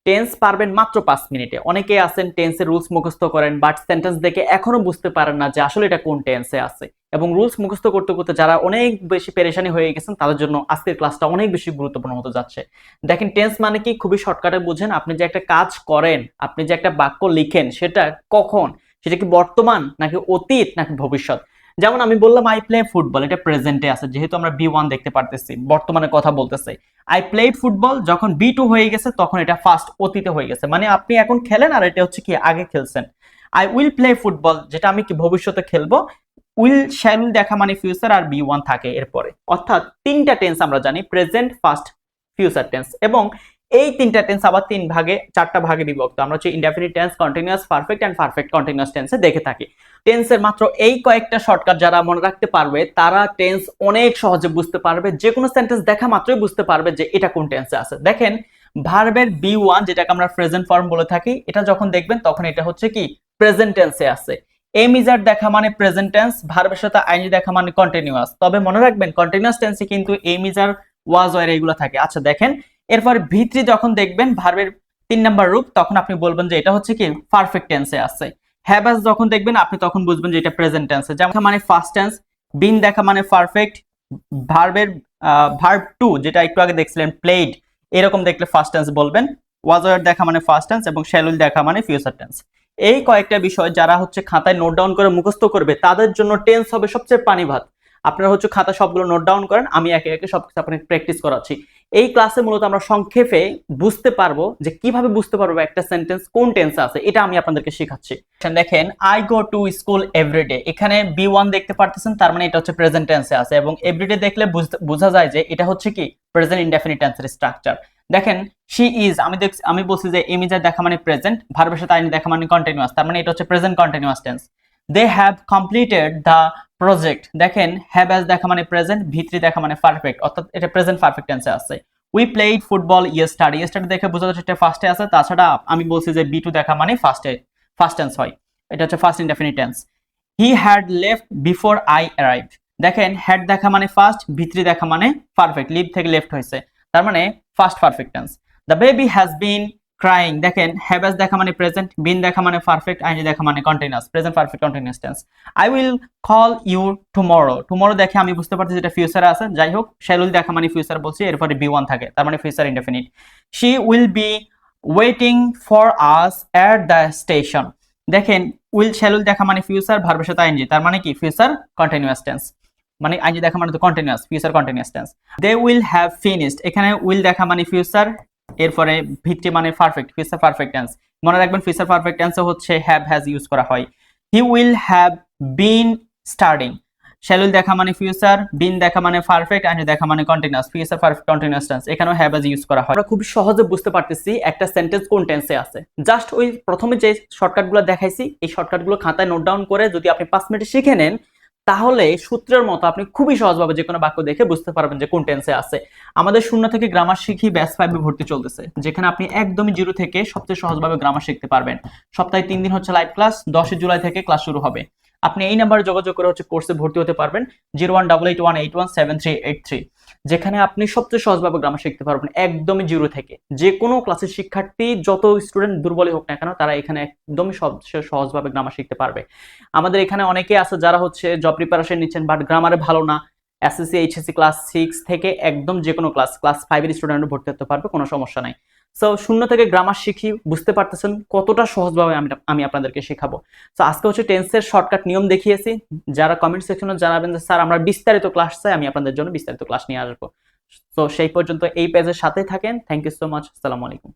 Tense পারবেন মাত্র 5 মিনিটে। অনেকেই আছেন টেন্সের রুলস মুখস্থ করেন বাট সেন্টেন্স দেখে এখনো বুঝতে পারেন না যে আসলে এটা কোন টেন্সে আছে। এবং রুলস মুখস্থ করতে করতে যারা অনেক বেশি পেরেশানি হয়ে গেছেন তাদের জন্য আজকের ক্লাসটা অনেক বেশি গুরুত্বপূর্ণ হতে যাচ্ছে। দেখেন টেন্স মানে কি, খুবই শর্টকাটে বুঝেন। আপনি যে একটা কাজ করেন, আপনি যে একটা বাক্য লিখেন, সেটা কখন, সেটা কি বর্তমান নাকি অতীত নাকি ভবিষ্যৎ। যেমন আমি বললাম আই প্লে ফুটবল, এটা প্রেজেন্টে আছে যেহেতু আমরা বি1 দেখতে পারতেছি, বর্তমানে কথা বলতেছে। আই প্লেড ফুটবল, যখন বি2 হয়ে গেছে তখন এটা ফার্স্ট অতীতে হয়ে গেছে, মানে আপনি এখন খেলেন আর এটা হচ্ছে কি আগে খেলছেন। আই উইল প্লে ফুটবল, যেটা আমি কি ভবিষ্যতে খেলবো। উইল শ্যাল দেখা মানে ফিউচার আর বি1 থাকে এরপরে। অর্থাৎ তিনটা টেন্স আমরা জানি, প্রেজেন্ট, ফার্স্ট, ফিউচার টেন্স। এবং এই তিনটা টেন্স আবার চারটা ভাগে বিভক্ত। আমরা হচ্ছে indefinite tense, continuous perfect and perfect continuous টেন্সে দেখে থাকি। টেন্সের মাত্র এই কয়েকটা শর্টকাট যারা মনে রাখতে পারবে তারা টেন্স অনেক সহজে বুঝতে পারবে, যে কোনো সেন্টেন্স দেখা মাত্রই বুঝতে পারবে যে এটা কোন টেন্সে আছে। দেখেন ভার্বের বি1, যেটাকে আমরা প্রেজেন্ট ফর্ম বলে থাকি, এটা যখন দেখবেন তখন এটা হচ্ছে কি প্রেজেন্ট টেন্সে আছে। এম ইজার দেখা মানে প্রেজেন্ট টেন্স, ভার্বের সাথে আইএনজি দেখা মানে কন্টিনিউয়াস। তবে মনে রাখবেন কন্টিনিউয়াস টেন্সে কিন্তু এম ইজার, ওয়াজ, ওয়ার এগুলো থাকে। আচ্ছা দেখেন এরপর ভি3 যখন দেখবেন ভার্বের 3 নাম্বার রূপ, তখন আপনি বলবেন যে এটা হচ্ছে কি পারফেক্ট টেন্সে আছে। হ্যাভ হ্যাজ যখন দেখবেন আপনি তখন বুঝবেন যে এটা প্রেজেন্ট টেন্সে। যেমন মানে ফার্স্ট টেন্স, বিন দেখা মানে পারফেক্ট, ভার্বের ভার্ব 2 যেটা একটু আগে দেখছিলেন প্লেড, এরকম দেখলে ফার্স্ট টেন্স বলবেন। ওয়াজ ওয়ার দেখা মানে ফার্স্ট টেন্স এবং শ্যাল উইল দেখা মানে ফিউচার টেন্স। এই কয়েকটা বিষয় যারা হচ্ছে খাতায় নোট ডাউন করে মুখস্থ করবে তাদের জন্য টেন্স হবে সবচেয়ে পানি ভাত। আপনারা হচ্ছে খাতা সবগুলো নোট ডাউন করেন, আমি একে একে সবকিছু আপনাকে প্র্যাকটিস করাচ্ছি। এই ক্লাসে মূলত আমরা সংক্ষেপে বুঝতে পারবো যে কিভাবে বুঝতে পারবো একটা সেন্টেন্স কোন টেন্সে আছে, এটা আমি আপনাদেরকে শেখাচ্ছি। দেখেন I go to school everyday, এখানে বি1 দেখতে পারতেছেন, তার মানে এটা হচ্ছে প্রেজেন্ট টেন্সে আছে। এবং এভরিডে দেখলে বোঝা যায় যে এটা হচ্ছে কি প্রেজেন্ট ইনডেফিনিট টেন্সের স্ট্রাকচার। দেখেন শি ইজ, আমি বলছি যে এম ইজ দেখা মানে প্রেজেন্ট, ভার্বের সাথে আইনি দেখা মানে কন্টিনিউয়াস, তার মানে এটা হচ্ছে present continuous tense. They have completed the project, দেখেন হ্যাভ হ্যাজ দেখা মানে প্রেজেন্ট, ভি3 দেখা মানে পারফেক্ট, অর্থাৎ এটা প্রেজেন্ট পারফেক্ট টেন্সে আছে। We played football yesterday, yesterday দেখে বোঝা যাচ্ছে এটা ফার্স্টে আছে। তাছাড়া আমি বলছি যে বি2 দেখা মানে ফার্স্ট টেন্স হয়, এটা হচ্ছে first indefinite tense. He had left before I arrived, দেখেন হ্যাড দেখা মানে ফার্স্ট, ভি3 দেখা মানে পারফেক্ট, লিভ থেকে লেফট হয়েছে, তার মানে first perfect tense. The baby has been crying, দেখেন হ্যাভ হ্যাজ দেখা মানে প্রেজেন্ট, বিন দেখা মানে পারফেক্ট, আইএনজি দেখা মানে continuous, present perfect continuous tense. I will call you tomorrow, tomorrow দেখে আমি বুঝতে পারছি যেটা ফিউচারে আছে। যাই হোক শ্যাল উইল দেখা মানে ফিউচার বলছি, এরপরে বি1 থাকে, তার মানে future indefinite. She will be waiting for us at the station, দেখেন উইল শ্যাল উইল দেখা মানে ফিউচার, ভার্বের সাথে আইএনজি, তার মানে কি ফিউচার কন্টিনিউয়াস টেন্স, মানে আইএনজি দেখা মানে তো continuous, future continuous tense. They will have finished, এখানে উইল দেখা মানে ফিউচার, এরপরে ভিত্তি মানে পারফেক্ট, ফিউচার পারফেক্ট টেন্স। মনে রাখবেন ফিউচার পারফেক্ট টেন্সে হচ্ছে হ্যাভ হ্যাজ ইউজ করা হয়। He will have been studying, shall will দেখা মানে ফিউচার, বিন দেখা মানে পারফেক্ট, আইএনজি দেখা মানে continuous, future perfect continuous tense, এখানেও হ্যাভ হ্যাজ ইউজ করা হয়। আমরা খুব সহজে বুঝতে পারতেছি একটা সেন্টেন্স কোন টেন্সে আছে। জাস্ট ওই প্রথমে যে শর্টকাটগুলো দেখাইছি এই শর্টকাটগুলো খাতায় নোট ডাউন করে যদি আপনি 5 মিনিটে শিখে নেন তাহলে সূত্রের মতো আপনি খুবই সহজভাবে যে কোনো বাক্য দেখে বুঝতে পারবেন যে কোন টেন্সে আছে। আমাদের 0 থেকে গ্রামার শিখি ব্যাচ 5 ভর্তি চলতেছে, যেখানে আপনি একদমই 0 থেকে সবচেয়ে সহজভাবে গ্রামার শিখতে পারবেন। সপ্তাহে 3 দিন হচ্ছে লাইভ ক্লাস, 10 জুলাই থেকে ক্লাস শুরু হবে। আপনি এই নাম্বারে যোগাযোগ করে হচ্ছে কোর্সে ভর্তি হতে পারবেন 0188181738 যেখানে আপনি সবচেয়ে সহজভাবে গ্রামার শিখতে পারবেন একদমই 0 থেকে। যে কোনো ক্লাসের শিক্ষার্থী যত স্টুডেন্ট দুর্বলই হোক না কেন তারা এখানে একদমই সবচেয়ে সহজভাবে গ্রামার শিখতে পারবে। আমাদের এখানে অনেকে আছে যারা হচ্ছে জব প্রিপারেশন নিচ্ছেন বাট গ্রামারে ভালো না, এসএসসি এইচএসসি ক্লাস 6 থেকে একদম যে কোনো ক্লাস 5 এর স্টুডেন্ট ভর্তি হতে পারবে, কোনো সমস্যা নাই। সো 0 থেকে গ্রামার শিখি, বুঝতে পারতেছেন কতটা সহজভাবে আমি আপনাদেরকে শেখাবো। সো আজকে হচ্ছে টেন্সের শর্টকাট নিয়ম দেখিয়েছি। যারা কমেন্ট সেকশনে জানাবেন যে স্যার আমরা বিস্তারিত ক্লাস চাই, আমি আপনাদের জন্য বিস্তারিত ক্লাস নিয়ে আসবো। তো সেই পর্যন্ত এই পেজের সাথেই থাকেন। থ্যাংক ইউ সো মাচ, আসসালামু আলাইকুম।